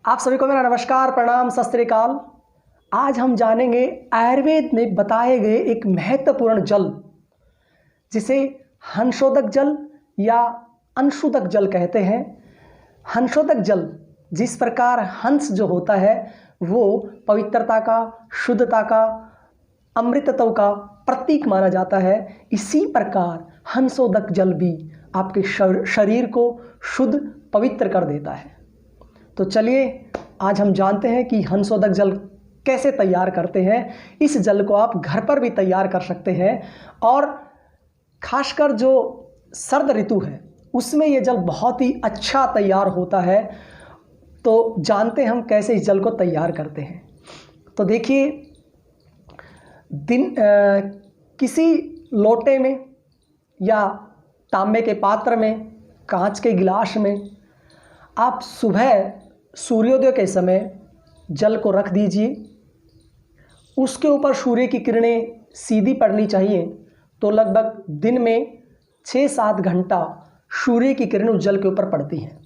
आप सभी को मेरा नमस्कार, प्रणाम, सत श्री अकाल। आज हम जानेंगे आयुर्वेद में बताए गए एक महत्वपूर्ण जल, जिसे हंसोदक जल या अंशुदक जल कहते हैं। हंसोदक जल, जिस प्रकार हंस जो होता है वो पवित्रता का, शुद्धता का, अमृतत्व का प्रतीक माना जाता है, इसी प्रकार हंसोदक जल भी आपके शरीर को शुद्ध पवित्र कर देता है। तो चलिए आज हम जानते हैं कि हंसोदक जल कैसे तैयार करते हैं। इस जल को आप घर पर भी तैयार कर सकते हैं और खासकर जो सर्द ऋतु है उसमें ये जल बहुत ही अच्छा तैयार होता है। तो जानते हैं हम कैसे इस जल को तैयार करते हैं। तो देखिए, किसी लोटे में या तांबे के पात्र में, कांच के गिलास में आप सुबह सूर्योदय के समय जल को रख दीजिए। उसके ऊपर सूर्य की किरणें सीधी पड़नी चाहिए। तो लगभग दिन में 6-7 घंटा सूर्य की किरणें उस जल के ऊपर पड़ती हैं।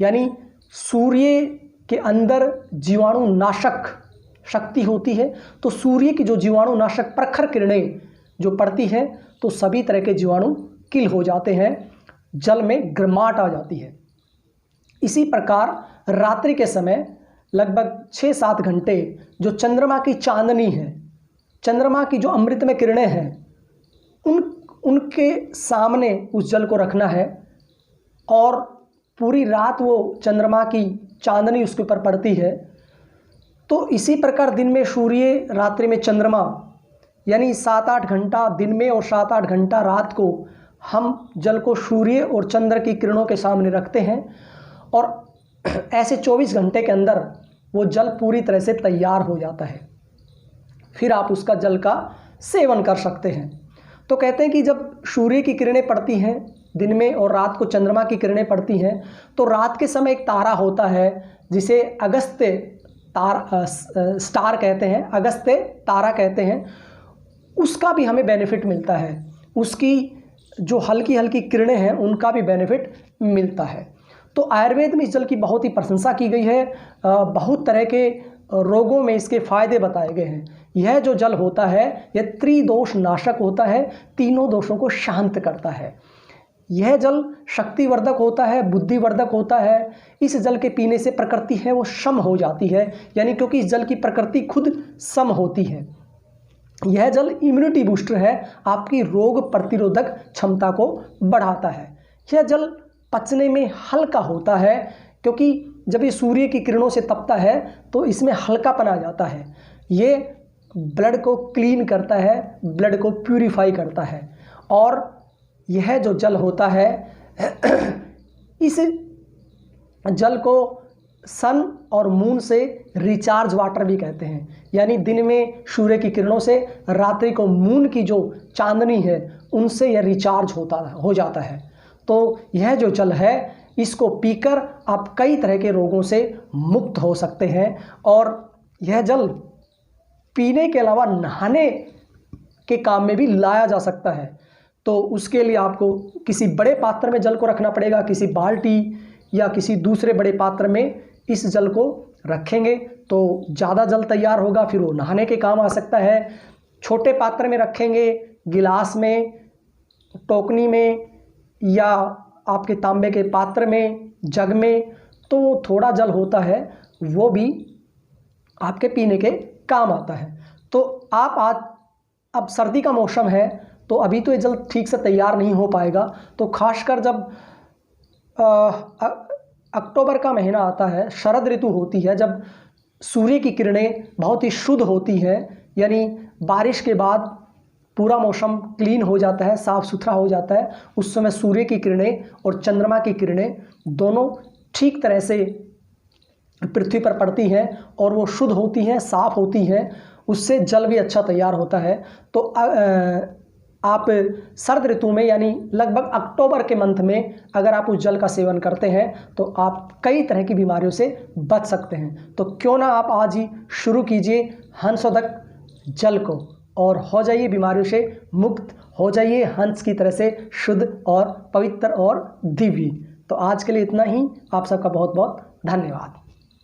यानी सूर्य के अंदर जीवाणु नाशक शक्ति होती है। तो सूर्य की जो जीवाणु नाशक प्रखर किरणें जो पड़ती हैं तो सभी तरह के जीवाणु किल हो जाते हैं, जल में गर्माहट आ जाती है। इसी प्रकार रात्रि के समय लगभग 6-7 घंटे जो चंद्रमा की चांदनी है, चंद्रमा की जो अमृतमय किरणें हैं, उनके सामने उस जल को रखना है और पूरी रात वो चंद्रमा की चांदनी उसके ऊपर पड़ती है। तो इसी प्रकार दिन में सूर्य, रात्रि में चंद्रमा, यानी 7-8 घंटा दिन में और 7-8 घंटा रात को हम जल को सूर्य और चंद्र की किरणों के सामने रखते हैं और ऐसे 24 घंटे के अंदर वो जल पूरी तरह से तैयार हो जाता है। फिर आप उसका जल का सेवन कर सकते हैं। तो कहते हैं कि जब सूर्य की किरणें पड़ती हैं दिन में और रात को चंद्रमा की किरणें पड़ती हैं तो रात के समय एक तारा होता है जिसे अगस्त्य स्टार कहते हैं, अगस्त्य तारा कहते हैं। उसका भी हमें बेनिफिट मिलता है, उसकी जो हल्की हल्की किरणें हैं उनका भी बेनिफिट मिलता है। तो आयुर्वेद में इस जल की बहुत ही प्रशंसा की गई है। बहुत तरह के रोगों में इसके फायदे बताए गए हैं। यह जो जल होता है यह त्रिदोष नाशक होता है, तीनों दोषों को शांत करता है। यह जल शक्तिवर्धक होता है, बुद्धिवर्धक होता है। इस जल के पीने से प्रकृति है वो सम हो जाती है, यानी क्योंकि इस जल की प्रकृति खुद सम होती है। यह जल इम्यूनिटी बूस्टर है, आपकी रोग प्रतिरोधक क्षमता को बढ़ाता है। यह जल पचने में हल्का होता है, क्योंकि जब ये सूर्य की किरणों से तपता है तो इसमें हल्कापन आ जाता है। ये ब्लड को क्लीन करता है, ब्लड को प्यूरिफाई करता है। और यह जो जल होता है इस जल को सन और मून से रिचार्ज वाटर भी कहते हैं। यानी दिन में सूर्य की किरणों से, रात्रि को मून की जो चांदनी है उनसे यह रिचार्ज हो जाता है। तो यह जो जल है इसको पीकर आप कई तरह के रोगों से मुक्त हो सकते हैं। और यह जल पीने के अलावा नहाने के काम में भी लाया जा सकता है। तो उसके लिए आपको किसी बड़े पात्र में जल को रखना पड़ेगा, किसी बाल्टी या किसी दूसरे बड़े पात्र में इस जल को रखेंगे तो ज़्यादा जल तैयार होगा, फिर वो नहाने के काम आ सकता है। छोटे पात्र में रखेंगे, गिलास में, टोकनी में या आपके तांबे के पात्र में, जग में, तो थोड़ा जल होता है वो भी आपके पीने के काम आता है। तो आप अब सर्दी का मौसम है तो अभी तो ये जल ठीक से तैयार नहीं हो पाएगा। तो खासकर जब अक्टूबर का महीना आता है, शरद ऋतु होती है, जब सूर्य की किरणें बहुत ही शुद्ध होती है, यानी बारिश के बाद पूरा मौसम क्लीन हो जाता है, साफ़ सुथरा हो जाता है, उस समय सूर्य की किरणें और चंद्रमा की किरणें दोनों ठीक तरह से पृथ्वी पर पड़ती हैं और वो शुद्ध होती हैं, साफ़ होती हैं, उससे जल भी अच्छा तैयार होता है। तो आप सर्द ऋतु में यानी लगभग अक्टूबर के मंथ में अगर आप उस जल का सेवन करते हैं तो आप कई तरह की बीमारियों से बच सकते हैं। तो क्यों ना आप आज ही शुरू कीजिए हंसोदक जल को और हो जाइए बीमारियों से मुक्त, हो जाइए हंस की तरह से शुद्ध और पवित्र और दिव्य। तो आज के लिए इतना ही। आप सबका बहुत बहुत धन्यवाद।